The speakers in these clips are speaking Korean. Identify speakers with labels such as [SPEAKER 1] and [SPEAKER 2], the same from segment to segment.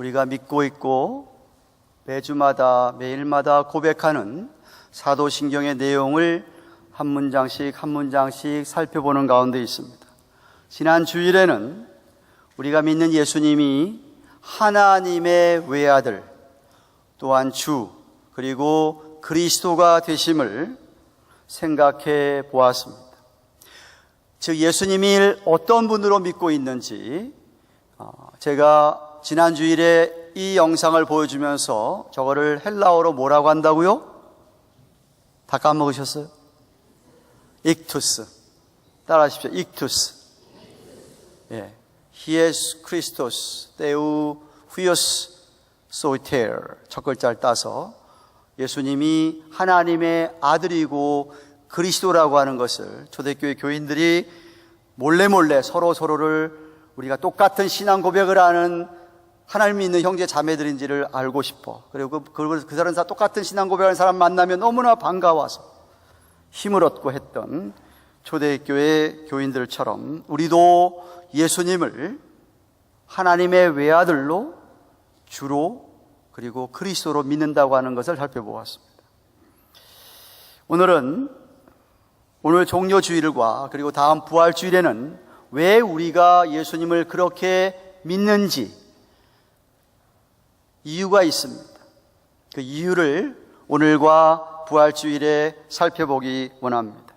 [SPEAKER 1] 우리가 믿고 있고 매주마다 매일마다 고백하는 사도신경의 내용을 한 문장씩 한 문장씩 살펴보는 가운데 있습니다. 지난 주일에는 우리가 믿는 예수님이 하나님의 외아들, 또한 주, 그리고 그리스도가 되심을 생각해 보았습니다. 즉 예수님이 어떤 분으로 믿고 있는지 제가 지난 주일에 이 영상을 보여주면서 저거를 헬라어로 뭐라고 한다고요? 다 까먹으셨어요? 익투스. 따라하십시오. 익투스. 예. 히에스 크리스토스 데우 후이오스 소이테르 첫 글자를 따서 예수님이 하나님의 아들이고 그리스도라고 하는 것을 초대교회 교인들이 몰래 서로를 우리가 똑같은 신앙 고백을 하는 하나님 믿는 형제 자매들인지를 알고 싶어. 그리고 그 사람 다 똑같은 신앙 고백하는 사람 만나면 너무나 반가워서 힘을 얻고 했던 초대교회 교인들처럼 우리도 예수님을 하나님의 외아들로 주로 그리고 그리스도로 믿는다고 하는 것을 살펴보았습니다. 오늘 종료주일과 그리고 다음 부활주일에는 왜 우리가 예수님을 그렇게 믿는지 이유가 있습니다. 그 이유를 오늘과 부활주일에 살펴보기 원합니다.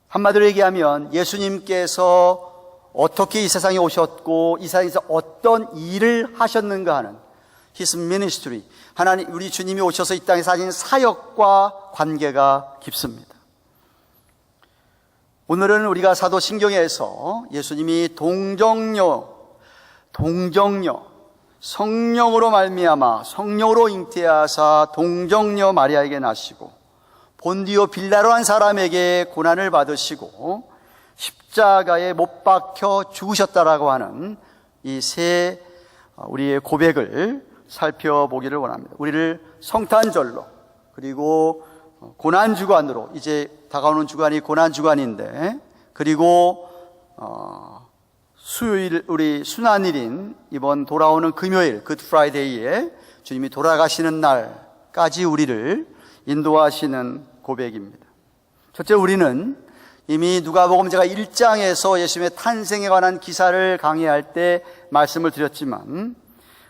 [SPEAKER 1] 한마디로 얘기하면 예수님께서 어떻게 이 세상에 오셨고 이 세상에서 어떤 일을 하셨는가 하는 His ministry, 하나님 우리 주님이 오셔서 이 땅에 하신 사역과 관계가 깊습니다. 오늘은 우리가 사도신경에서 예수님이 동정녀 성령으로 말미암아 성령으로 잉태하사 동정녀 마리아에게 나시고 본디오 빌라로 한 사람에게 고난을 받으시고 십자가에 못 박혀 죽으셨다라고 하는 이 세 우리의 고백을 살펴보기를 원합니다. 우리를 성탄절로 그리고 고난주간으로, 이제 다가오는 주간이 고난주간인데, 그리고 수요일 우리 순환일인 이번 돌아오는 금요일 굿 프라이데이에 주님이 돌아가시는 날까지 우리를 인도하시는 고백입니다. 첫째, 우리는 이미 누가복음 제가 1장에서 예수님의 탄생에 관한 기사를 강의할 때 말씀을 드렸지만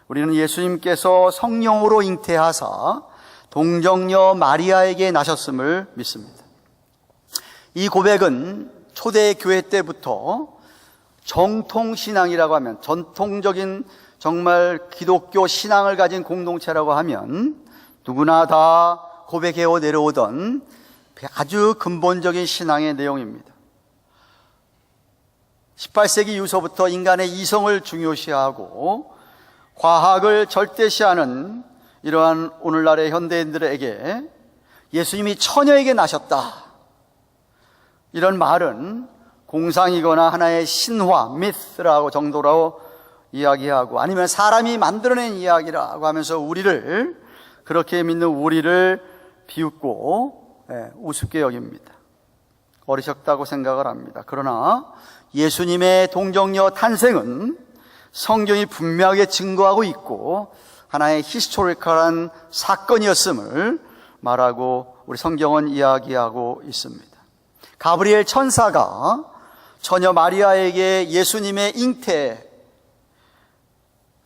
[SPEAKER 1] 우리는 예수님께서 성령으로 잉태하사 동정녀 마리아에게 나셨음을 믿습니다. 이 고백은 초대교회 때부터 정통신앙이라고 하면, 전통적인 정말 기독교 신앙을 가진 공동체라고 하면 누구나 다 고백해오 내려오던 아주 근본적인 신앙의 내용입니다. 18세기 이후서부터 인간의 이성을 중요시하고 과학을 절대시하는 이러한 오늘날의 현대인들에게 예수님이 처녀에게 나셨다, 이런 말은 공상이거나 하나의 신화, 미스라고 정도로 이야기하고, 아니면 사람이 만들어낸 이야기라고 하면서 우리를, 그렇게 믿는 우리를 비웃고 우습게 여깁니다. 어리석다고 생각을 합니다. 그러나 예수님의 동정녀 탄생은 성경이 분명하게 증거하고 있고 하나의 히스토리컬한 사건이었음을 말하고 우리 성경은 이야기하고 있습니다. 가브리엘 천사가 처녀 마리아에게 예수님의 잉태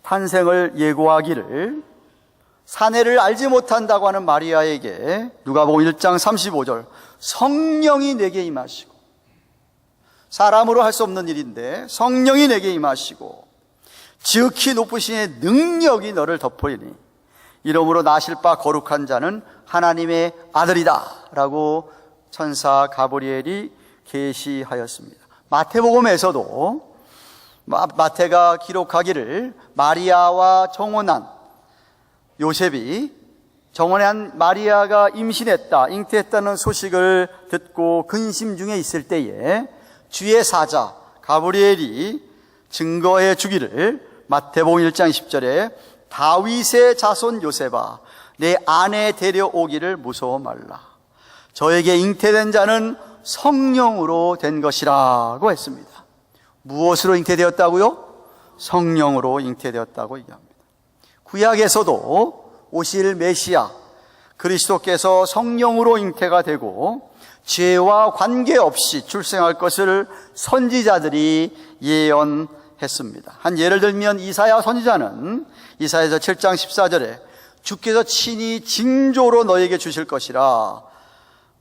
[SPEAKER 1] 탄생을 예고하기를 사내를 알지 못한다고 하는 마리아에게 누가복음 1장 35절 성령이 내게 임하시고, 사람으로 할 수 없는 일인데 성령이 내게 임하시고 지극히 높으신 능력이 너를 덮으리니 이러므로 나실 바 거룩한 자는 하나님의 아들이다 라고 천사 가브리엘이 계시하였습니다. 마태복음에서도 마태가 기록하기를 마리아와 정혼한 요셉이 정혼한 마리아가 임신했다, 잉태했다는 소식을 듣고 근심 중에 있을 때에 주의 사자 가브리엘이 증거해 주기를 마태복음 1장 10절에 다윗의 자손 요셉아 내 아내 데려오기를 무서워 말라. 저에게 잉태된 자는 성령으로 된 것이라고 했습니다. 무엇으로 잉태되었다고요? 성령으로 잉태되었다고 얘기합니다. 구약에서도 오실 메시아 그리스도께서 성령으로 잉태가 되고 죄와 관계없이 출생할 것을 선지자들이 예언했습니다. 한 예를 들면 이사야 선지자는 이사야서 7장 14절에 주께서 친히 징조로 너에게 주실 것이라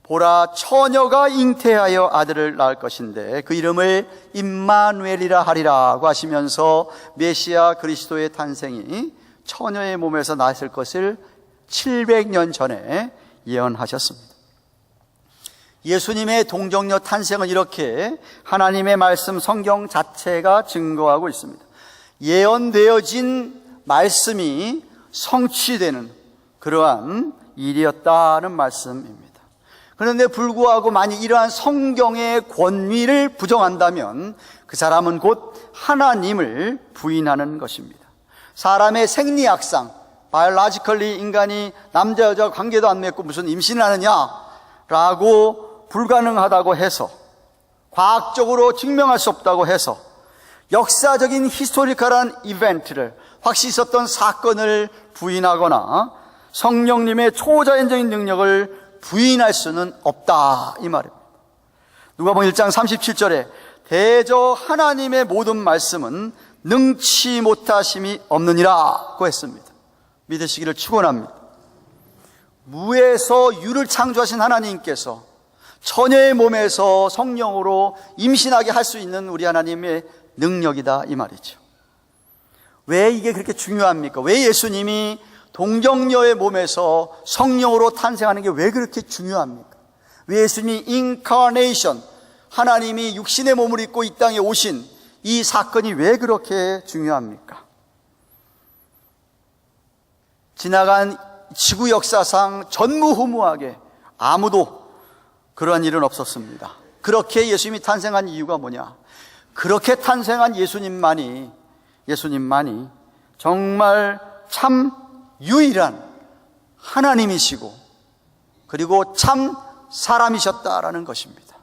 [SPEAKER 1] 보라 처녀가 잉태하여 아들을 낳을 것인데 그 이름을 임마누엘이라 하리라고 하시면서 메시아 그리스도의 탄생이 처녀의 몸에서 났을 것을 700년 전에 예언하셨습니다. 예수님의 동정녀 탄생은 이렇게 하나님의 말씀 성경 자체가 증거하고 있습니다. 예언되어진 말씀이 성취되는 그러한 일이었다는 말씀입니다. 그런데 불구하고 만약 이러한 성경의 권위를 부정한다면 그 사람은 곧 하나님을 부인하는 것입니다. 사람의 생리학상, 바이올로지컬리 인간이 남자 여자 관계도 안 맺고 무슨 임신을 하느냐라고 불가능하다고 해서, 과학적으로 증명할 수 없다고 해서 역사적인 히스토리컬한 이벤트를, 확실히 있었던 사건을 부인하거나 성령님의 초자연적인 능력을 부인할 수는 없다 이 말입니다. 누가복음 1장 37절에 대저 하나님의 모든 말씀은 능치 못하심이 없느니라고 했습니다. 믿으시기를 축원합니다. 무에서 유를 창조하신 하나님께서 처녀의 몸에서 성령으로 임신하게 할 수 있는 우리 하나님의 능력이다 이 말이죠. 왜 이게 그렇게 중요합니까? 왜 예수님이 동정녀의 몸에서 성령으로 탄생하는 게 왜 그렇게 중요합니까? 왜 예수님이 인카네이션, 하나님이 육신의 몸을 입고 이 땅에 오신 이 사건이 왜 그렇게 중요합니까? 지나간 지구 역사상 전무후무하게 아무도 그러한 일은 없었습니다. 그렇게 예수님이 탄생한 이유가 뭐냐? 그렇게 탄생한 예수님만이 정말 참 유일한 하나님이시고 그리고 참 사람이셨다라는 것입니다.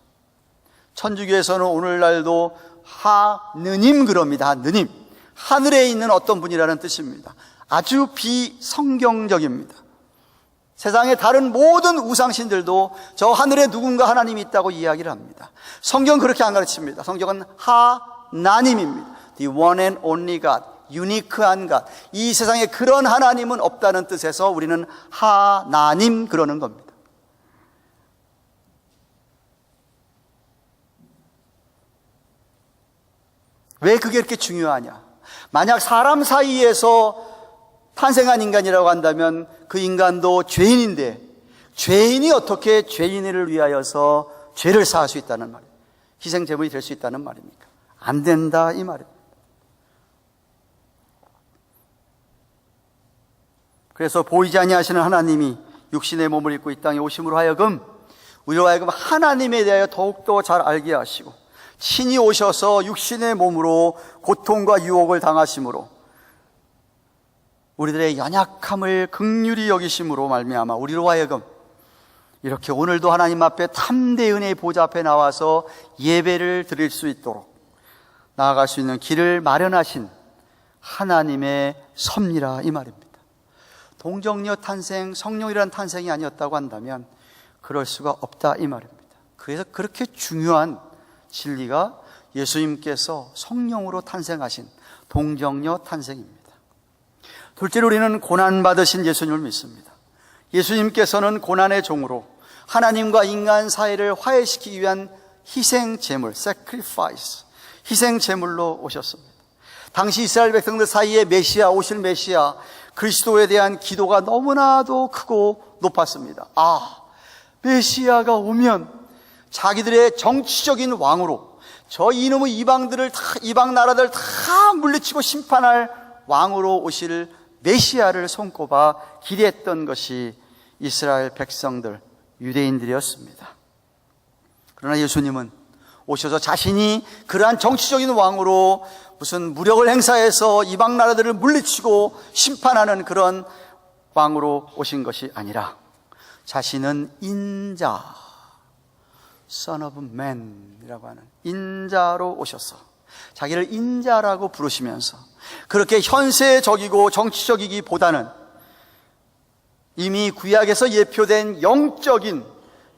[SPEAKER 1] 천주교에서는 오늘날도 하느님 그럽니다. 하느님, 하늘에 있는 어떤 분이라는 뜻입니다. 아주 비성경적입니다. 세상의 다른 모든 우상신들도 저 하늘에 누군가 하나님이 있다고 이야기를 합니다. 성경은 그렇게 안 가르칩니다. 성경은 하나님입니다. The one and only God, 유니크한 것. 이 세상에 그런 하나님은 없다는 뜻에서 우리는 하나님 그러는 겁니다. 왜 그게 이렇게 중요하냐? 만약 사람 사이에서 탄생한 인간이라고 한다면 그 인간도 죄인인데 죄인이 어떻게 죄인을 위하여서 죄를 사할 수 있다는 말이에요? 희생제물이 될 수 있다는 말입니까? 안 된다 이 말입니다. 그래서 보이지 아니하시는 하나님이 육신의 몸을 입고 이 땅에 오심으로 하여금 우리로 하여금 하나님에 대하여 더욱더 잘 알게 하시고 친히 오셔서 육신의 몸으로 고통과 유혹을 당하심으로 우리들의 연약함을 긍휼히 여기심으로 말미암아 우리로 하여금 이렇게 오늘도 하나님 앞에 탐대 은혜의 보좌 앞에 나와서 예배를 드릴 수 있도록 나아갈 수 있는 길을 마련하신 하나님의 섭리라 이 말입니다. 동정녀 탄생, 성령이라는 탄생이 아니었다고 한다면 그럴 수가 없다 이 말입니다. 그래서 그렇게 중요한 진리가 예수님께서 성령으로 탄생하신 동정녀 탄생입니다. 둘째로 우리는 고난받으신 예수님을 믿습니다. 예수님께서는 고난의 종으로 하나님과 인간 사이를 화해시키기 위한 희생제물, sacrifice, 희생제물로 오셨습니다. 당시 이스라엘 백성들 사이에 메시아, 오실 메시아 그리스도에 대한 기도가 너무나도 크고 높았습니다. 메시아가 오면 자기들의 정치적인 왕으로 저 이놈의 이방 나라들 다 물리치고 심판할 왕으로 오실 메시아를 손꼽아 기대했던 것이 이스라엘 백성들, 유대인들이었습니다. 그러나 예수님은 오셔서 자신이 그러한 정치적인 왕으로 무슨 무력을 행사해서 이방 나라들을 물리치고 심판하는 그런 왕으로 오신 것이 아니라 자신은 인자, Son of Man 이라고 하는 인자로 오셔서 자기를 인자라고 부르시면서 그렇게 현세적이고 정치적이기보다는 이미 구약에서 예표된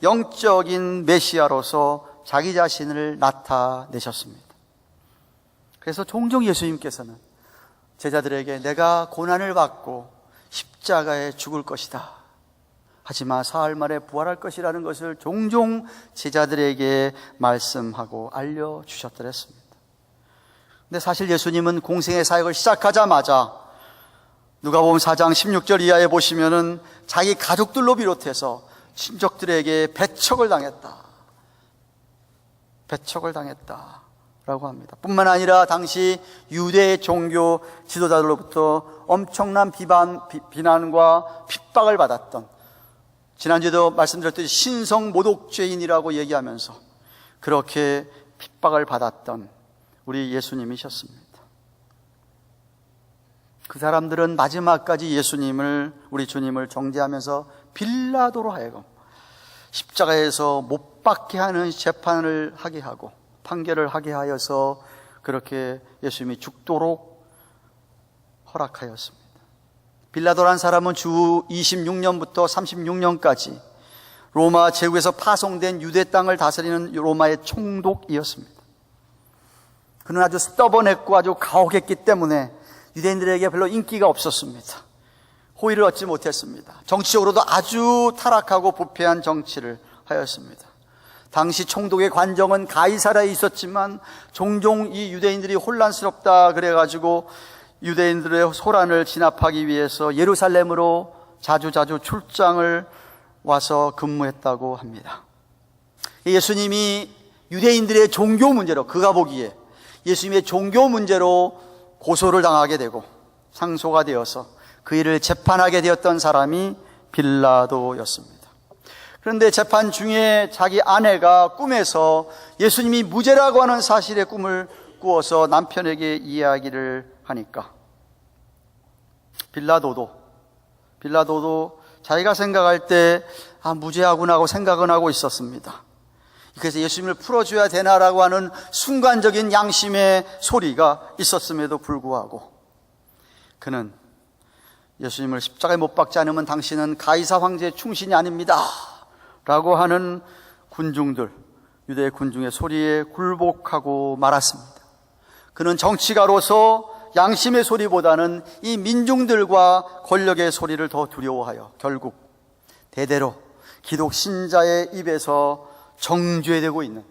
[SPEAKER 1] 영적인 메시아로서 자기 자신을 나타내셨습니다. 그래서 종종 예수님께서는 제자들에게 내가 고난을 받고 십자가에 죽을 것이다, 하지만 사흘 만에 부활할 것이라는 것을 종종 제자들에게 말씀하고 알려주셨더랬습니다. 근데 사실 예수님은 공생의 사역을 시작하자마자 누가복음 4장 16절 이하에 보시면은 자기 가족들로 비롯해서 친족들에게 배척을 당했다라고 합니다. 뿐만 아니라 당시 유대 종교 지도자들로부터 엄청난 비난과 핍박을 받았던, 지난주에도 말씀드렸듯이 신성 모독죄인이라고 얘기하면서 그렇게 핍박을 받았던 우리 예수님이셨습니다. 그 사람들은 마지막까지 우리 주님을 정죄하면서 빌라도로 하여금 십자가에서 못 박게 하는 재판을 하게 하고 판결을 하게 하여서 그렇게 예수님이 죽도록 허락하였습니다. 빌라도라는 사람은 주 26년부터 36년까지 로마 제국에서 파송된 유대 땅을 다스리는 로마의 총독이었습니다. 그는 아주 스터번했고 아주 가혹했기 때문에 유대인들에게 별로 인기가 없었습니다. 호의를 얻지 못했습니다. 정치적으로도 아주 타락하고 부패한 정치를 하였습니다. 당시 총독의 관정은 가이사라에 있었지만 종종 이 유대인들이 혼란스럽다 그래가지고 유대인들의 소란을 진압하기 위해서 예루살렘으로 자주 출장을 와서 근무했다고 합니다. 예수님이 유대인들의 종교 문제로, 그가 보기에 예수님의 종교 문제로 고소를 당하게 되고 상소가 되어서 그 일을 재판하게 되었던 사람이 빌라도였습니다. 그런데 재판 중에 자기 아내가 꿈에서 예수님이 무죄라고 하는 사실의 꿈을 꾸어서 남편에게 이야기를 하니까 빌라도도 자기가 생각할 때 무죄하구나 하고 생각은 하고 있었습니다. 그래서 예수님을 풀어줘야 되나라고 하는 순간적인 양심의 소리가 있었음에도 불구하고 그는 예수님을 십자가에 못 박지 않으면 당신은 가이사 황제의 충신이 아닙니다 라고 하는 유대 군중의 소리에 굴복하고 말았습니다. 그는 정치가로서 양심의 소리보다는 이 민중들과 권력의 소리를 더 두려워하여 결국 대대로 기독 신자의 입에서 정죄되고 있는,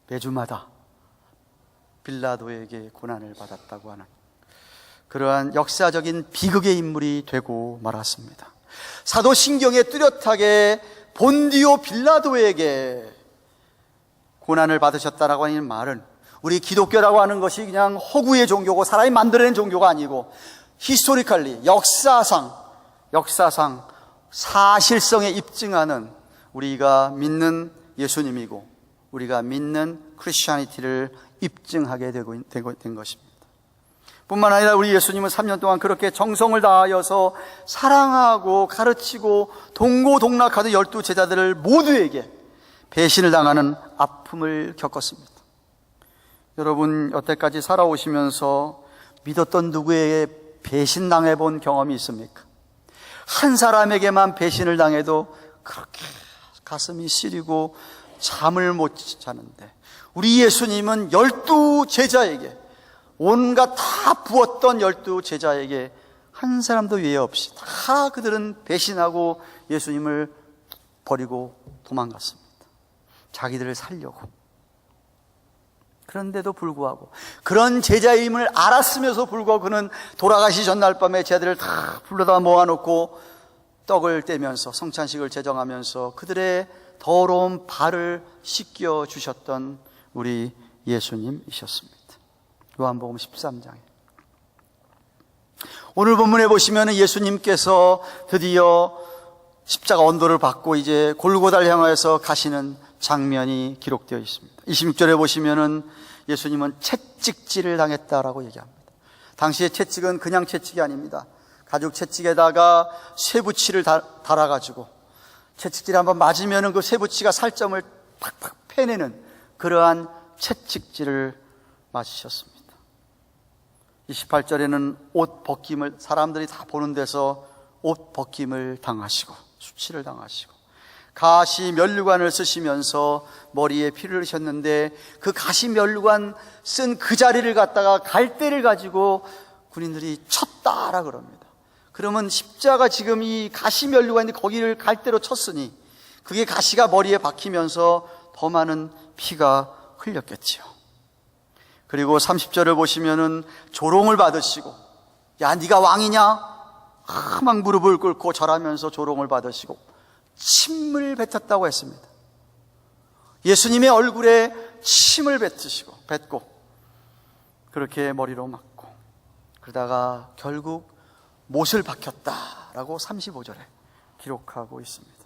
[SPEAKER 1] 매주마다 빌라도에게 고난을 받았다고 하는 그러한 역사적인 비극의 인물이 되고 말았습니다. 사도신경에 뚜렷하게 본디오 빌라도에게 고난을 받으셨다라고 하는 말은 우리 기독교라고 하는 것이 그냥 허구의 종교고 사람이 만들어낸 종교가 아니고 히스토리컬리 역사상 사실성에 입증하는 우리가 믿는 예수님이고 우리가 믿는 크리스천리티를 입증하게 된 것입니다. 뿐만 아니라 우리 예수님은 3년 동안 그렇게 정성을 다하여서 사랑하고 가르치고 동고동락하던 12 제자들을 모두에게 배신을 당하는 아픔을 겪었습니다. 여러분, 여태까지 살아오시면서 믿었던 누구에게 배신당해 본 경험이 있습니까? 한 사람에게만 배신을 당해도 그렇게 가슴이 시리고 잠을 못 자는데 우리 예수님은 12 제자에게, 온갖 다 부었던 12 제자에게 한 사람도 예외 없이 다 그들은 배신하고 예수님을 버리고 도망갔습니다. 자기들을 살려고. 그런데도 불구하고, 그런 제자임을 알았으면서 불구하고 그는 돌아가시 전날 밤에 제자들을 다 불러다 모아놓고 떡을 떼면서 성찬식을 제정하면서 그들의 더러운 발을 씻겨 주셨던 우리 예수님이셨습니다. 요한복음 13장에 오늘 본문에 보시면 예수님께서 드디어 십자가 언도를 받고 이제 골고다를 향해서 가시는 장면이 기록되어 있습니다. 26절에 보시면은 예수님은 채찍질을 당했다라고 얘기합니다. 당시의 채찍은 그냥 채찍이 아닙니다. 가죽 채찍에다가 쇠붙이를 달아가지고 채찍질 한번 맞으면은 그 쇠붙이가 살점을 팍팍 패내는 그러한 채찍질을 맞으셨습니다. 28절에는 옷 벗김을, 사람들이 다 보는 데서 옷 벗김을 당하시고 수치를 당하시고 가시 면류관을 쓰시면서 머리에 피를 흘리셨는데, 그 가시 면류관 쓴 그 자리를 갖다가 갈대를 가지고 군인들이 쳤다라 그럽니다. 그러면 십자가, 지금 이 가시 면류관인데 거기를 갈대로 쳤으니 그게 가시가 머리에 박히면서 더 많은 피가 흘렸겠지요. 그리고 30절을 보시면은 조롱을 받으시고, 야 네가 왕이냐? 막 무릎을 꿇고 절하면서 조롱을 받으시고 침을 뱉었다고 했습니다. 예수님의 얼굴에 침을 뱉고 그렇게 머리로 맞고, 그러다가 결국 못을 박혔다라고 35절에 기록하고 있습니다.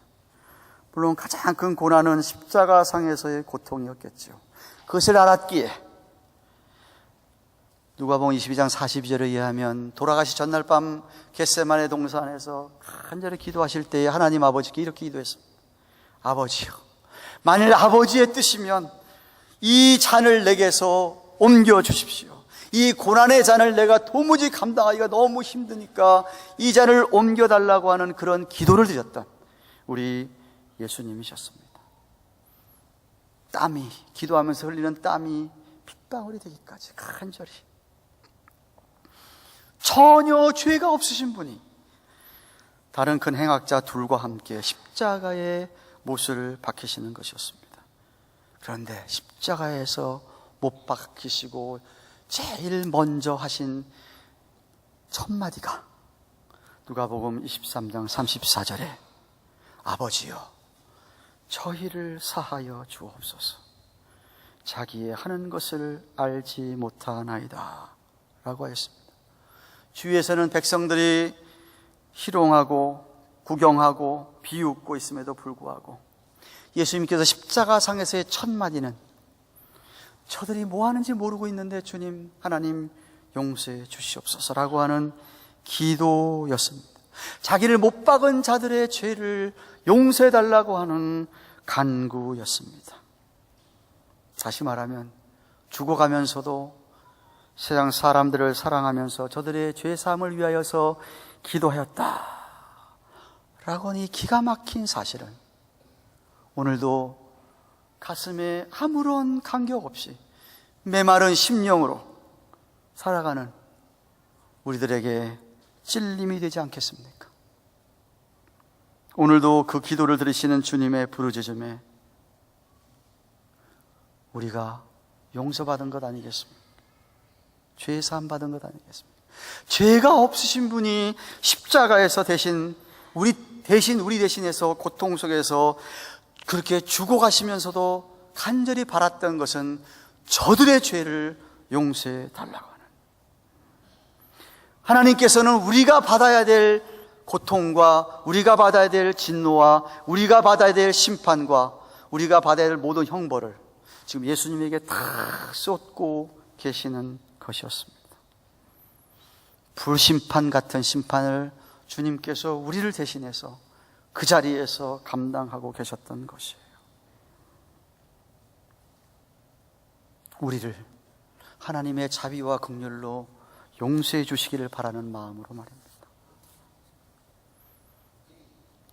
[SPEAKER 1] 물론 가장 큰 고난은 십자가상에서의 고통이었겠죠. 그것을 알았기에 누가복음 22장 42절에 의하면 돌아가시 전날 밤 겟세마네 동산에서 간절히 기도하실 때에 하나님 아버지께 이렇게 기도했습니다. 아버지요, 만일 아버지의 뜻이면 이 잔을 내게서 옮겨 주십시오. 이 고난의 잔을 내가 도무지 감당하기가 너무 힘드니까 이 잔을 옮겨달라고 하는 그런 기도를 드렸던 우리 예수님이셨습니다. 땀이, 기도하면서 흘리는 땀이 핏방울이 되기까지 간절히, 전혀 죄가 없으신 분이 다른 큰 행악자 둘과 함께 십자가에 못을 박히시는 것이었습니다. 그런데 십자가에서 못 박히시고 제일 먼저 하신 첫 마디가 누가복음 23장 34절에 아버지여 저희를 사하여 주옵소서, 자기의 하는 것을 알지 못하나이다 라고 하였습니다. 주위에서는 백성들이 희롱하고 구경하고 비웃고 있음에도 불구하고 예수님께서 십자가상에서의 첫 마디는 저들이 뭐 하는지 모르고 있는데 주님, 하나님 용서해 주시옵소서라고 하는 기도였습니다. 자기를 못 박은 자들의 죄를 용서해 달라고 하는 간구였습니다. 다시 말하면 죽어가면서도 세상 사람들을 사랑하면서 저들의 죄사함을 위하여서 기도하였다 라고 하는 이 기가 막힌 사실은 오늘도 가슴에 아무런 간격 없이 메마른 심령으로 살아가는 우리들에게 찔림이 되지 않겠습니까? 오늘도 그 기도를 들으시는 주님의 부르짖음에 우리가 용서받은 것 아니겠습니까? 죄 사함 받은 것 아니겠습니까? 죄가 없으신 분이 십자가에서 우리 대신해서 고통 속에서 그렇게 죽어가시면서도 간절히 바랐던 것은 저들의 죄를 용서해 달라고 하는, 하나님께서는 우리가 받아야 될 고통과 우리가 받아야 될 진노와 우리가 받아야 될 심판과 우리가 받아야 될 모든 형벌을 지금 예수님에게 다 쏟고 계시는 것이었습니다. 불심판 같은 심판을 주님께서 우리를 대신해서 그 자리에서 감당하고 계셨던 것이에요. 우리를 하나님의 자비와 긍휼로 용서해 주시기를 바라는 마음으로 말입니다.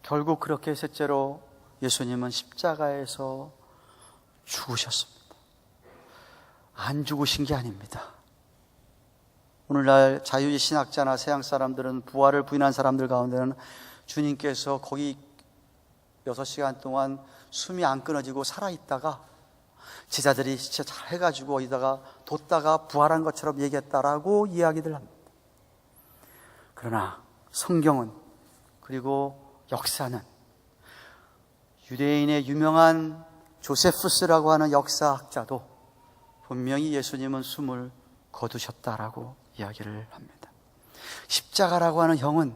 [SPEAKER 1] 결국 그렇게 셋째로 예수님은 십자가에서 죽으셨습니다. 안 죽으신 게 아닙니다. 오늘날 자유주의 신학자나 서양 사람들은, 부활을 부인한 사람들 가운데는 주님께서 거기 6시간 동안 숨이 안 끊어지고 살아있다가 제자들이 진짜 잘 해가지고 어디다가 뒀다가 부활한 것처럼 얘기했다라고 이야기들 합니다. 그러나 성경은, 그리고 역사는 유대인의 유명한 조세푸스라고 하는 역사학자도 분명히 예수님은 숨을 거두셨다라고 이야기를 합니다. 십자가라고 하는 형은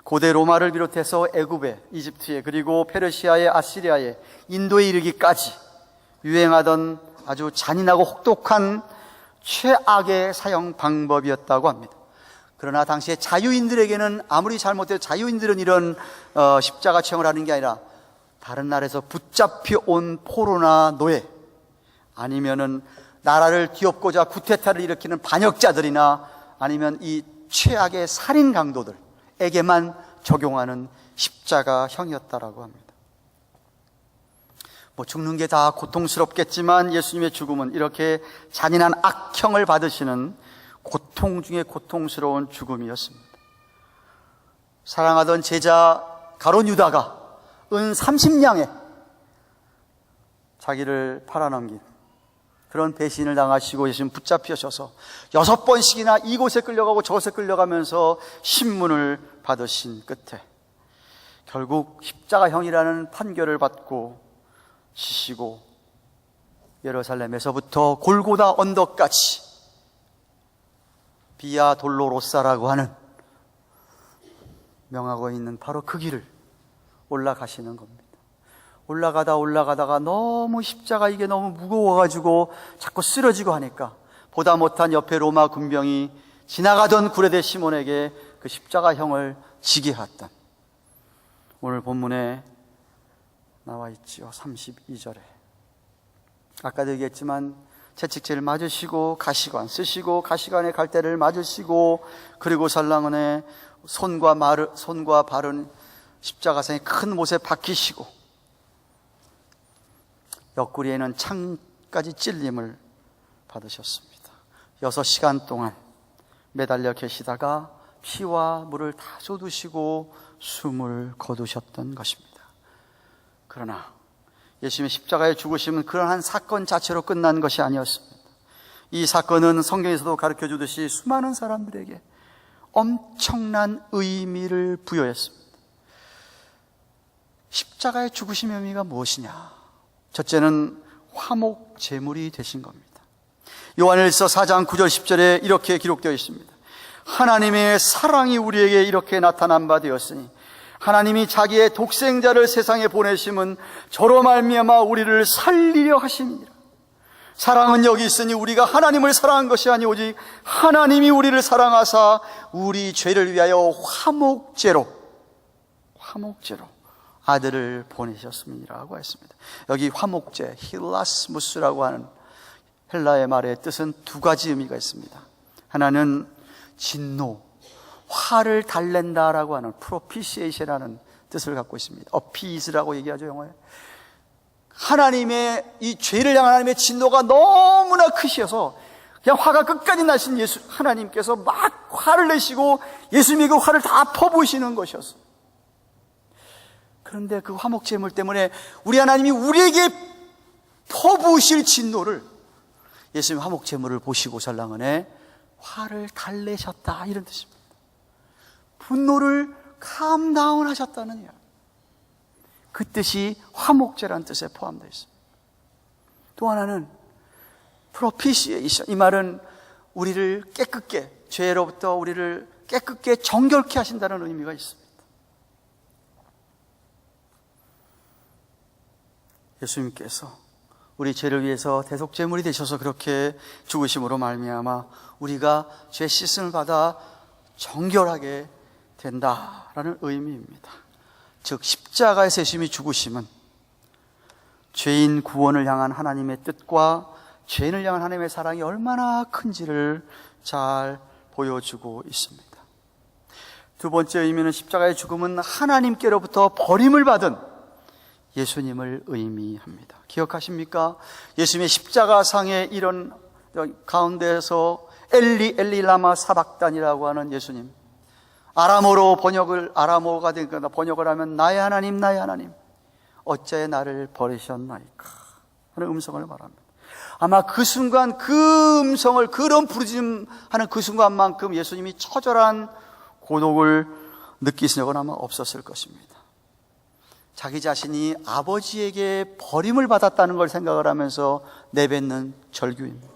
[SPEAKER 1] 고대 로마를 비롯해서 애굽에, 이집트에, 그리고 페르시아에, 아시리아에, 인도에 이르기까지 유행하던 아주 잔인하고 혹독한 최악의 사형 방법이었다고 합니다. 그러나 당시에 자유인들에게는, 아무리 잘못해도 자유인들은 이런 십자가 체형을 하는 게 아니라 다른 나라에서 붙잡혀 온 포로나 노예, 아니면은 나라를 뒤엎고자 쿠데타를 일으키는 반역자들이나 아니면 이 최악의 살인 강도들에게만 적용하는 십자가형이었다라고 합니다. 죽는 게 다 고통스럽겠지만 예수님의 죽음은 이렇게 잔인한 악형을 받으시는 고통 중에 고통스러운 죽음이었습니다. 사랑하던 제자 가룟 유다가 은 30냥에 자기를 팔아넘긴 그런 배신을 당하시고 예수님 붙잡히셔서 6번씩이나 이곳에 끌려가고 저곳에 끌려가면서 신문을 받으신 끝에 결국 십자가형이라는 판결을 받고 지시고 예루살렘에서부터 골고다 언덕까지 비아 돌로로사라고 하는 명하고 있는 바로 그 길을 올라가시는 겁니다. 올라가다가 너무 십자가 이게 너무 무거워가지고 자꾸 쓰러지고 하니까 보다 못한 옆에 로마 군병이 지나가던 구레대 시몬에게 그 십자가형을 지게 했던, 오늘 본문에 나와 있지요. 32절에 아까도 얘기했지만 채찍질 맞으시고 가시관 쓰시고 가시관에 갈대를 맞으시고 그리고 살랑원에 손과 발은 십자가상에 큰 못에 박히시고 옆구리에는 창까지 찔림을 받으셨습니다. 6시간 동안 매달려 계시다가 피와 물을 다 쏟으시고 숨을 거두셨던 것입니다. 그러나 예수님의 십자가의 죽으심은 그런 한 사건 자체로 끝난 것이 아니었습니다. 이 사건은 성경에서도 가르쳐 주듯이 수많은 사람들에게 엄청난 의미를 부여했습니다. 십자가의 죽으심의 의미가 무엇이냐? 첫째는 화목 제물이 되신 겁니다. 요한일서 4장 9절 10절에 이렇게 기록되어 있습니다. 하나님의 사랑이 우리에게 이렇게 나타난 바 되었으니 하나님이 자기의 독생자를 세상에 보내심은 저로 말미암아 우리를 살리려 하심이니라. 사랑은 여기 있으니 우리가 하나님을 사랑한 것이 아니 오직 하나님이 우리를 사랑하사 우리 죄를 위하여 화목제로 아들을 보내셨음이라고 했습니다. 여기 화목제, 힐라스무스라고 하는 헬라의 말의 뜻은 두 가지 의미가 있습니다. 하나는 진노, 화를 달랜다라고 하는 propitiation이라는 뜻을 갖고 있습니다. appease라고 얘기하죠, 영어에. 하나님의 이 죄를 향한 하나님의 진노가 너무나 크셔서 그냥 화가 끝까지 나신 하나님께서 막 화를 내시고 예수님이 그 화를 다 퍼부으시는 것이었어요. 그런데 그 화목제물 때문에 우리 하나님이 우리에게 퍼부으실 진노를 예수님 화목제물을 보시고 살랑은에 화를 달래셨다, 이런 뜻입니다. 분노를 캄다운 하셨다는 이야기. 그 뜻이 화목제라는 뜻에 포함되어 있습니다. 또 하나는 propitiation, 이 말은 우리를 깨끗게, 죄로부터 우리를 깨끗게 정결케 하신다는 의미가 있습니다. 예수님께서 우리 죄를 위해서 대속제물이 되셔서 그렇게 죽으심으로 말미암아 우리가 죄 씻음을 받아 정결하게 된다라는 의미입니다. 즉 십자가에서 예수님이 죽으심은 죄인 구원을 향한 하나님의 뜻과 죄인을 향한 하나님의 사랑이 얼마나 큰지를 잘 보여주고 있습니다. 두 번째 의미는 십자가의 죽음은 하나님께로부터 버림을 받은 예수님을 의미합니다. 기억하십니까? 예수님의 십자가상의 이런 가운데에서 엘리 엘리 라마 사박단이라고 하는 예수님, 아람어가 되니까 번역을 하면 나의 하나님 나의 하나님 어찌하여 나를 버리셨나이까 하는 음성을 말합니다. 아마 그 순간 그 음성을, 그런 부르짖음하는 그 순간만큼 예수님이 처절한 고독을 느끼신 적은 아마 없었을 것입니다. 자기 자신이 아버지에게 버림을 받았다는 걸 생각을 하면서 내뱉는 절규입니다.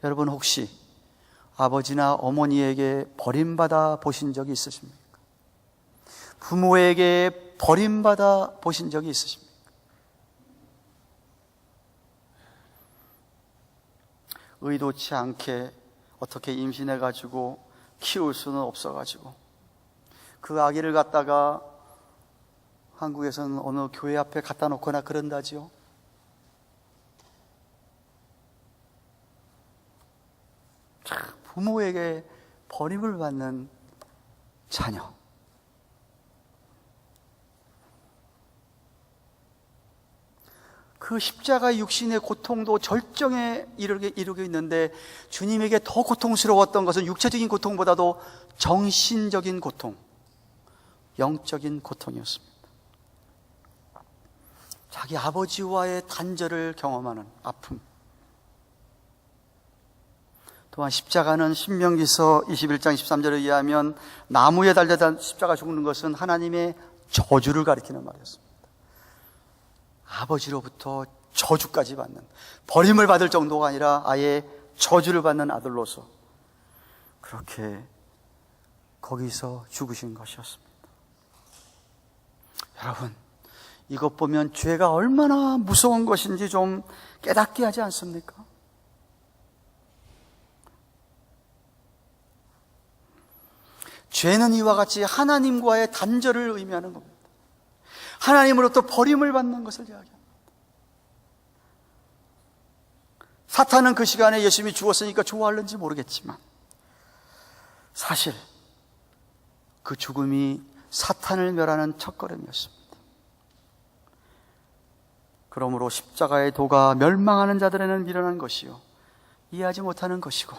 [SPEAKER 1] 여러분 혹시 아버지나 어머니에게 버림받아 보신 적이 있으십니까? 부모에게 버림받아 보신 적이 있으십니까? 의도치 않게 어떻게 임신해가지고 키울 수는 없어가지고 그 아기를 갖다가 한국에서는 어느 교회 앞에 갖다 놓거나 그런다지요. 부모에게 버림을 받는 자녀. 그 십자가 육신의 고통도 절정에 이르게 있는데 주님에게 더 고통스러웠던 것은 육체적인 고통보다도 정신적인 고통, 영적인 고통이었습니다. 자기 아버지와의 단절을 경험하는 아픔. 또한 십자가는 신명기서 21장 13절에 의하면 나무에 달려 십자가 죽는 것은 하나님의 저주를 가리키는 말이었습니다. 아버지로부터 저주까지 받는, 버림을 받을 정도가 아니라 아예 저주를 받는 아들로서 그렇게 거기서 죽으신 것이었습니다. 여러분, 이것 보면 죄가 얼마나 무서운 것인지 좀 깨닫게 하지 않습니까? 죄는 이와 같이 하나님과의 단절을 의미하는 겁니다. 하나님으로부터 버림을 받는 것을 이야기합니다. 사탄은 그 시간에 예수님이 죽었으니까 좋아할는지 모르겠지만 사실 그 죽음이 사탄을 멸하는 첫걸음이었습니다. 그러므로 십자가의 도가 멸망하는 자들에는 미련한 것이요 이해하지 못하는 것이고,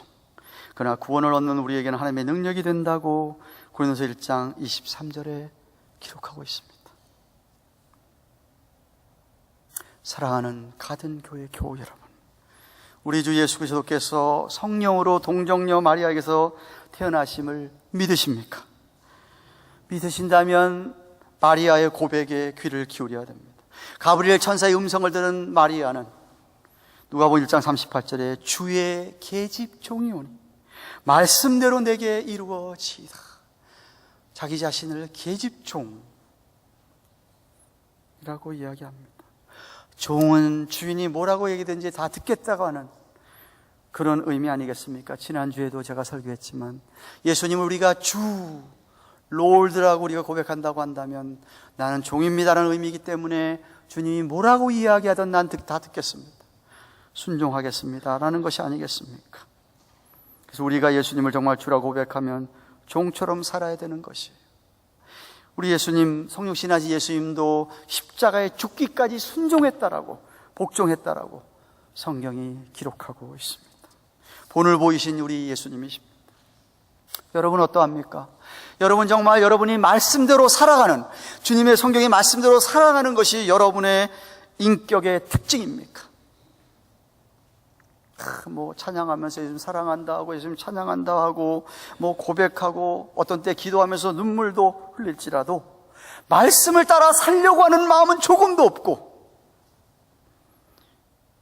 [SPEAKER 1] 그러나 구원을 얻는 우리에게는 하나님의 능력이 된다고 고린도서 1장 23절에 기록하고 있습니다. 사랑하는 가든교회 교우 여러분, 우리 주 예수 그리스도께서 성령으로 동정녀 마리아에게서 태어나심을 믿으십니까? 믿으신다면 마리아의 고백에 귀를 기울여야 됩니다. 가브리엘 천사의 음성을 들은 마리아는 누가복음 1장 38절에 주의 계집 종이오니 말씀대로 내게 이루어지이다. 자기 자신을 계집종이라고 이야기합니다. 종은 주인이 뭐라고 얘기든지 다 듣겠다고 하는 그런 의미 아니겠습니까? 지난주에도 제가 설교했지만 예수님을 우리가 주, 롤드라고 우리가 고백한다고 한다면 나는 종입니다라는 의미이기 때문에 주님이 뭐라고 이야기하든 난 다 듣겠습니다. 순종하겠습니다 라는 것이 아니겠습니까? 그래서 우리가 예수님을 정말 주라고 고백하면 종처럼 살아야 되는 것이에요. 우리 예수님, 성육신하신 예수님도 십자가에 죽기까지 순종했다라고, 복종했다라고 성경이 기록하고 있습니다. 본을 보이신 우리 예수님이십니다. 여러분 어떠합니까? 여러분 정말 여러분이 말씀대로 살아가는, 주님의 성경의 말씀대로 살아가는 것이 여러분의 인격의 특징입니까? 뭐 찬양하면서 예수님 사랑한다 하고 예수님 찬양한다 하고 뭐 고백하고 어떤 때 기도하면서 눈물도 흘릴지라도 말씀을 따라 살려고 하는 마음은 조금도 없고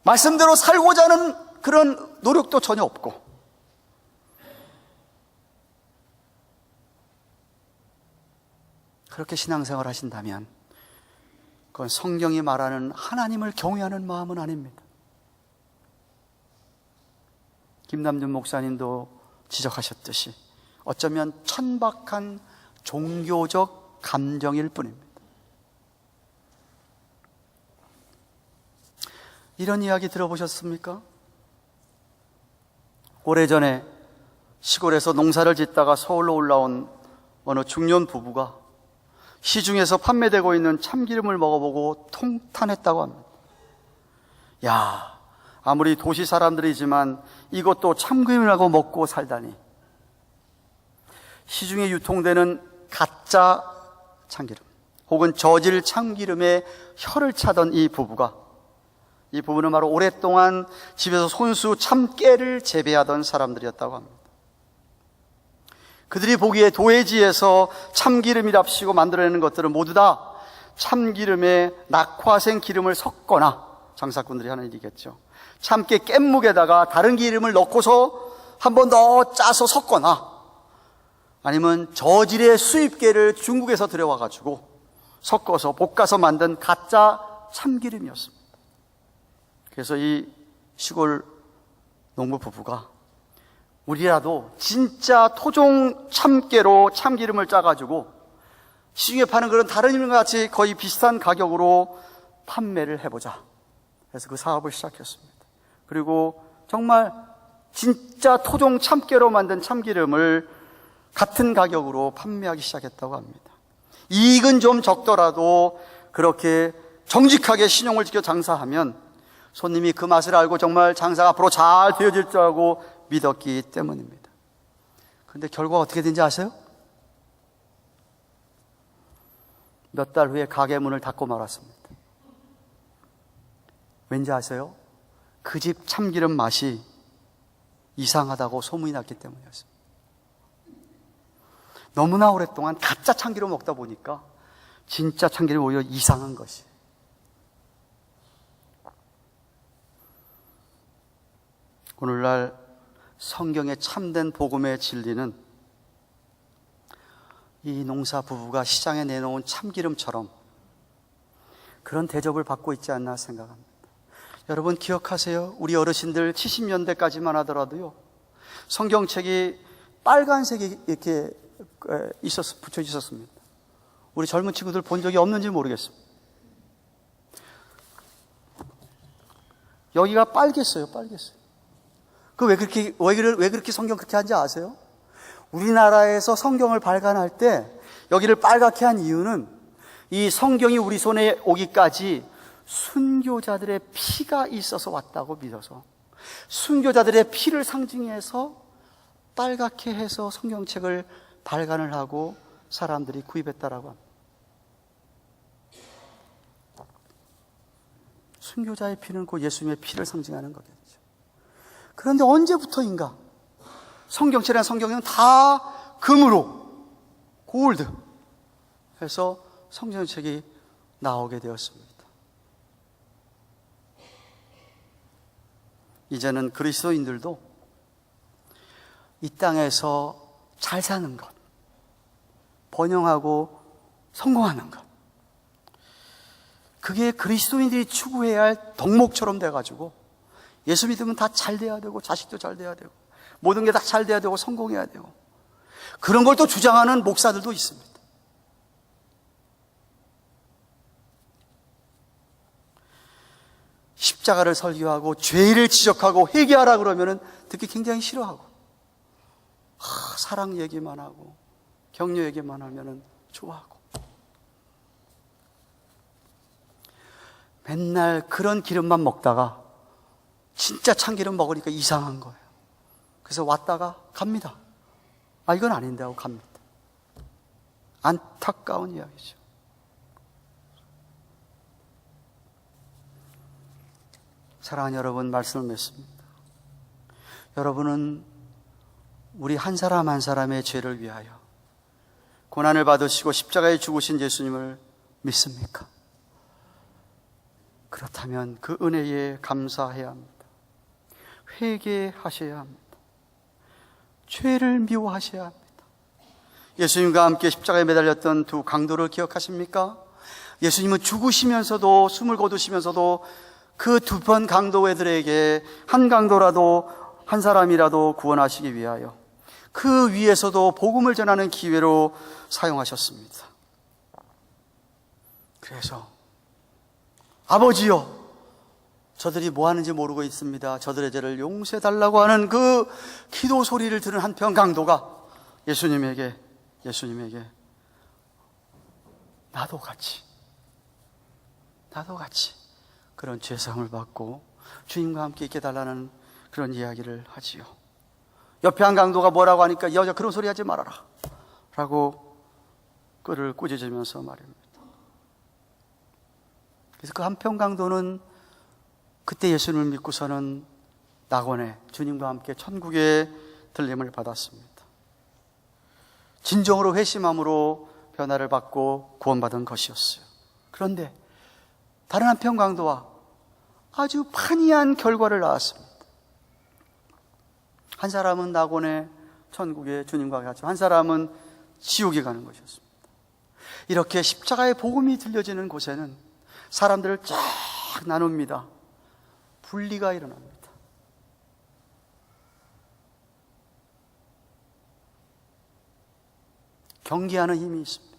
[SPEAKER 1] 말씀대로 살고자 하는 그런 노력도 전혀 없고, 그렇게 신앙생활 하신다면 그건 성경이 말하는 하나님을 경외하는 마음은 아닙니다. 김남준 목사님도 지적하셨듯이 어쩌면 천박한 종교적 감정일 뿐입니다. 이런 이야기 들어보셨습니까? 오래전에 시골에서 농사를 짓다가 서울로 올라온 어느 중년 부부가 시중에서 판매되고 있는 참기름을 먹어보고 통탄했다고 합니다. 야, 아무리 도시 사람들이지만 이것도 참기름이라고 먹고 살다니. 시중에 유통되는 가짜 참기름 혹은 저질 참기름에 혀를 차던 이 부부는 바로 오랫동안 집에서 손수 참깨를 재배하던 사람들이었다고 합니다. 그들이 보기에 도회지에서 참기름이랍시고 만들어내는 것들은 모두 다 참기름에 낙화생 기름을 섞거나, 장사꾼들이 하는 일이겠죠, 참깨 깻묵에다가 다른 기름을 넣고서 한 번 더 짜서 섞거나 아니면 저질의 수입깨를 중국에서 들여와가지고 섞어서 볶아서 만든 가짜 참기름이었습니다. 그래서 이 시골 농부 부부가 우리라도 진짜 토종 참깨로 참기름을 짜가지고 시중에 파는 그런 다른 이름과 같이 거의 비슷한 가격으로 판매를 해보자. 그래서 그 사업을 시작했습니다. 그리고 정말 진짜 토종 참깨로 만든 참기름을 같은 가격으로 판매하기 시작했다고 합니다. 이익은 좀 적더라도 그렇게 정직하게 신용을 지켜 장사하면 손님이 그 맛을 알고 정말 장사가 앞으로 잘 되어질 줄 알고 믿었기 때문입니다. 그런데 결과가 어떻게 된지 아세요? 몇 달 후에 가게 문을 닫고 말았습니다. 왠지 아세요? 그 집 참기름 맛이 이상하다고 소문이 났기 때문이었습니다. 너무나 오랫동안 가짜 참기름 먹다 보니까 진짜 참기름이 오히려 이상한 것이. 오늘날 성경의 참된 복음의 진리는 이 농사 부부가 시장에 내놓은 참기름처럼 그런 대접을 받고 있지 않나 생각합니다. 여러분 기억하세요? 우리 어르신들 70년대까지만 하더라도요, 성경책이 빨간색이 이렇게 붙여 있었습니다. 우리 젊은 친구들 본 적이 없는지 모르겠습니다. 여기가 빨갰어요. 왜 그렇게 성경 그렇게 한지 아세요? 우리나라에서 성경을 발간할 때 여기를 빨갛게 한 이유는 이 성경이 우리 손에 오기까지 순교자들의 피가 있어서 왔다고 믿어서, 순교자들의 피를 상징해서 빨갛게 해서 성경책을 발간을 하고 사람들이 구입했다라고 합니다. 순교자의 피는 곧 예수님의 피를 상징하는 거겠죠. 그런데 언제부터인가 성경책이라는 성경은 다 금으로, 골드 해서 성경책이 나오게 되었습니다. 이제는 그리스도인들도 이 땅에서 잘 사는 것, 번영하고 성공하는 것, 그게 그리스도인들이 추구해야 할 덕목처럼 돼가지고 예수 믿으면 다 잘 돼야 되고, 자식도 잘 돼야 되고, 모든 게 다 잘 돼야 되고, 성공해야 되고, 그런 걸 또 주장하는 목사들도 있습니다. 십자가를 설교하고 죄를 지적하고 회개하라 그러면은 듣기 굉장히 싫어하고, 사랑 얘기만 하고 격려 얘기만 하면은 좋아하고, 맨날 그런 기름만 먹다가 진짜 참기름 먹으니까 이상한 거예요. 그래서 왔다가 갑니다. 이건 아닌데 하고 갑니다. 안타까운 이야기죠. 사랑하는 여러분, 말씀을 맺습니다. 여러분은 우리 한 사람 한 사람의 죄를 위하여 고난을 받으시고 십자가에 죽으신 예수님을 믿습니까? 그렇다면 그 은혜에 감사해야 합니다. 회개하셔야 합니다. 죄를 미워하셔야 합니다. 예수님과 함께 십자가에 매달렸던 두 강도를 기억하십니까? 예수님은 죽으시면서도, 숨을 거두시면서도 그 두 번 강도들에게 한 강도라도, 한 사람이라도 구원하시기 위하여 그 위에서도 복음을 전하는 기회로 사용하셨습니다. 그래서 아버지여, 저들이 뭐 하는지 모르고 있습니다. 저들의 죄를 용서해 달라고 하는 그 기도 소리를 들은 한편 강도가 예수님에게 나도 같이 그런 죄상을 받고 주님과 함께 있게 달라는 그런 이야기를 하지요. 옆에 한 강도가 뭐라고 하니까 이 여자 그런 소리 하지 말아라 라고 그를 꾸짖으면서 말입니다. 그래서 그 한편 강도는 그때 예수님을 믿고서는 낙원에 주님과 함께 천국에 들림을 받았습니다. 진정으로 회심함으로 변화를 받고 구원받은 것이었어요. 그런데 다른 한편 강도와 아주 판이한 결과를 낳았습니다. 한 사람은 낙원에 천국에 주님과 같이, 한 사람은 지옥에 가는 것이었습니다. 이렇게 십자가의 복음이 들려지는 곳에는 사람들을 쫙 나눕니다. 분리가 일어납니다. 경계하는 힘이 있습니다.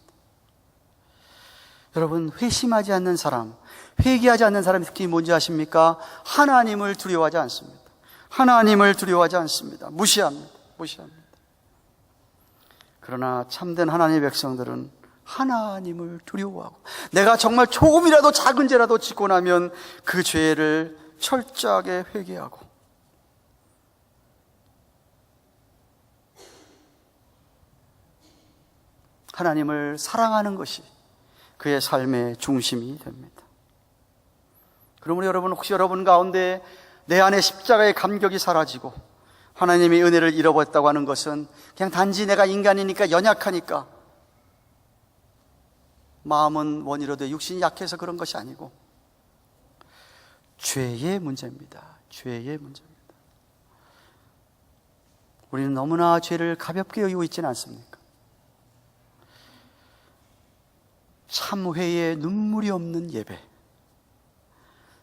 [SPEAKER 1] 여러분, 회심하지 않는 사람, 회개하지 않는 사람이 특히 뭔지 아십니까? 하나님을 두려워하지 않습니다. 하나님을 두려워하지 않습니다. 무시합니다. 그러나 참된 하나님의 백성들은 하나님을 두려워하고, 내가 정말 조금이라도 작은 죄라도 짓고 나면 그 죄를 철저하게 회개하고, 하나님을 사랑하는 것이 그의 삶의 중심이 됩니다. 그러므로 여러분, 혹시 여러분 가운데 내 안에 십자가의 감격이 사라지고 하나님의 은혜를 잃어버렸다고 하는 것은 그냥 단지 내가 인간이니까, 연약하니까, 마음은 원이로되 육신이 약해서 그런 것이 아니고 죄의 문제입니다. 죄의 문제입니다. 우리는 너무나 죄를 가볍게 여기고 있지는 않습니까? 참회에 눈물이 없는 예배,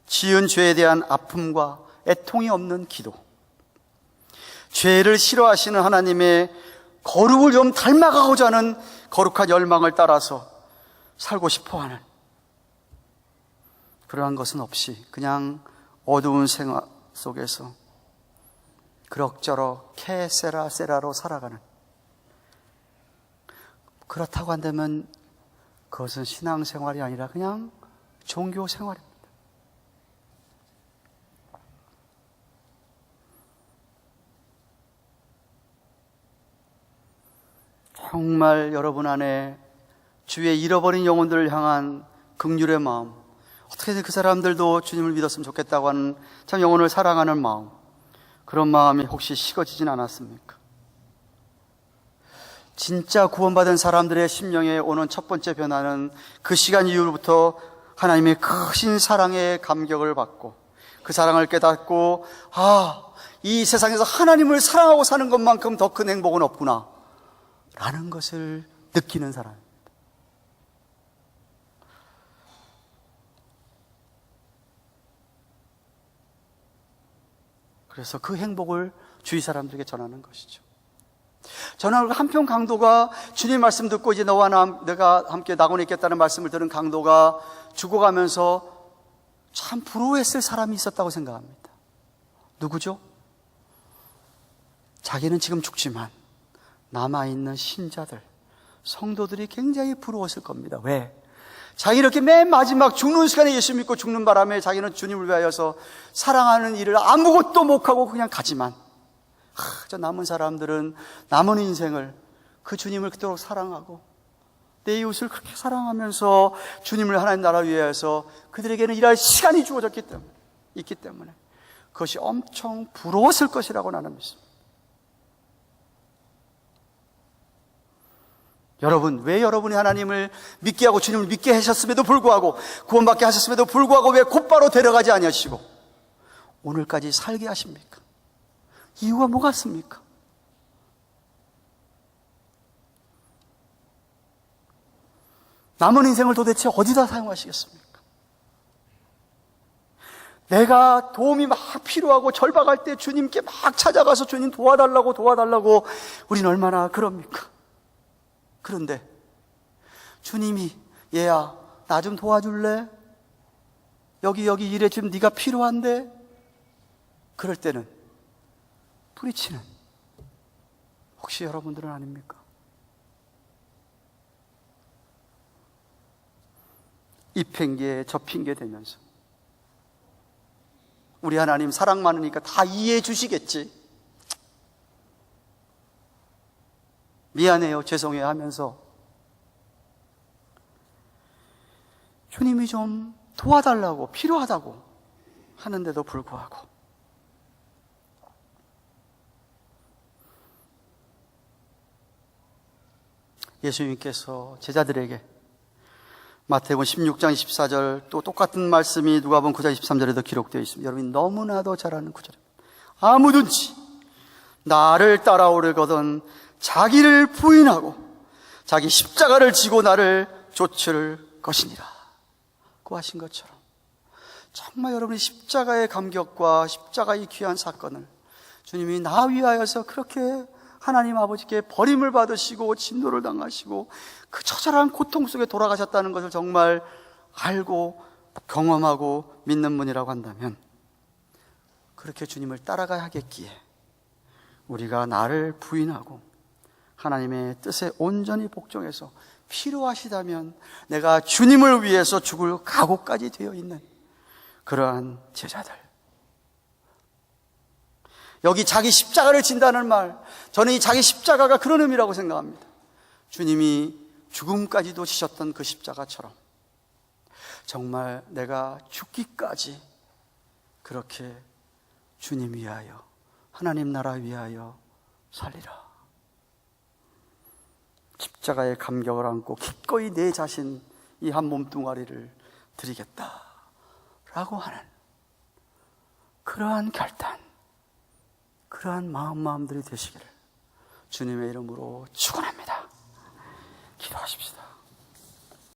[SPEAKER 1] 지은 죄에 대한 아픔과 애통이 없는 기도, 죄를 싫어하시는 하나님의 거룩을 좀 닮아가고자 하는 거룩한 열망을 따라서 살고 싶어하는 그러한 것은 없이 그냥 어두운 생활 속에서 그럭저럭 케세라세라로 살아가는, 그렇다고 한다면 그것은 신앙생활이 아니라 그냥 종교생활입니다. 정말 여러분 안에 주의 잃어버린 영혼들을 향한 긍휼의 마음, 어떻게든 그 사람들도 주님을 믿었으면 좋겠다고 하는 참 영혼을 사랑하는 마음, 그런 마음이 혹시 식어지진 않았습니까? 진짜 구원받은 사람들의 심령에 오는 첫 번째 변화는 그 시간 이후부터 하나님의 크신 사랑의 감격을 받고 그 사랑을 깨닫고, 이 세상에서 하나님을 사랑하고 사는 것만큼 더 큰 행복은 없구나 라는 것을 느끼는 사람입니다. 그래서 그 행복을 주위 사람들에게 전하는 것이죠. 저는 한편 강도가 주님 말씀 듣고 이제 너와 내가 함께 낙원에 있겠다는 말씀을 들은 강도가 죽어가면서 참 부러워했을 사람이 있었다고 생각합니다. 누구죠? 자기는 지금 죽지만 남아있는 신자들, 성도들이 굉장히 부러웠을 겁니다. 왜? 자기 이렇게 맨 마지막 죽는 시간에 예수 믿고 죽는 바람에 자기는 주님을 위하여서 사랑하는 일을 아무것도 못하고 그냥 가지만, 저 남은 사람들은 남은 인생을 그 주님을 그토록 사랑하고 내 이웃을 그렇게 사랑하면서 주님을 하나님 나라 위해서 그들에게는 일할 시간이 있기 때문에 그것이 엄청 부러웠을 것이라고 나는 믿습니다. 여러분, 왜 여러분이 하나님을 믿게 하고 주님을 믿게 하셨음에도 불구하고, 구원받게 하셨음에도 불구하고 왜 곧바로 데려가지 아니하시고 오늘까지 살게 하십니까? 이유가 뭐 같습니까? 남은 인생을 도대체 어디다 사용하시겠습니까? 내가 도움이 막 필요하고 절박할 때 주님께 막 찾아가서 주님 도와달라고 우린 얼마나 그럽니까? 그런데 주님이, 얘야 나 좀 도와줄래? 여기 일에 지금 네가 필요한데? 그럴 때는 뿌리치는 혹시 여러분들은 아닙니까? 이 핑계 저 핑계 대면서 우리 하나님 사랑 많으니까 다 이해해 주시겠지, 미안해요, 죄송해요 하면서 주님이 좀 도와달라고, 필요하다고 하는데도 불구하고 예수님께서 제자들에게 마태복음 16장 24절, 또 똑같은 말씀이 누가복음 9장 23절에도 기록되어 있습니다. 여러분이 너무나도 잘 아는 구절입니다. 아무든지 나를 따라오려거든 자기를 부인하고 자기 십자가를 지고 나를 좇을 것이니라 고 하신 것처럼, 정말 여러분이 십자가의 감격과 십자가의 귀한 사건을 주님이 나 위하여서 그렇게 하나님 아버지께 버림을 받으시고 진노를 당하시고 그 처절한 고통 속에 돌아가셨다는 것을 정말 알고 경험하고 믿는 분이라고 한다면, 그렇게 주님을 따라가야 하겠기에 우리가 나를 부인하고 하나님의 뜻에 온전히 복종해서 필요하시다면 내가 주님을 위해서 죽을 각오까지 되어 있는 그러한 제자들. 여기 자기 십자가를 진다는 말, 저는 이 자기 십자가가 그런 의미라고 생각합니다. 주님이 죽음까지도 지셨던 그 십자가처럼 정말 내가 죽기까지 그렇게 주님 위하여, 하나님 나라 위하여 살리라. 십자가의 감격을 안고 기꺼이 내 자신 이 한 몸뚱아리를 드리겠다라고 하는 그러한 결단, 그러한 마음들이 되시기를 주님의 이름으로 축원합니다. 기도하십시다.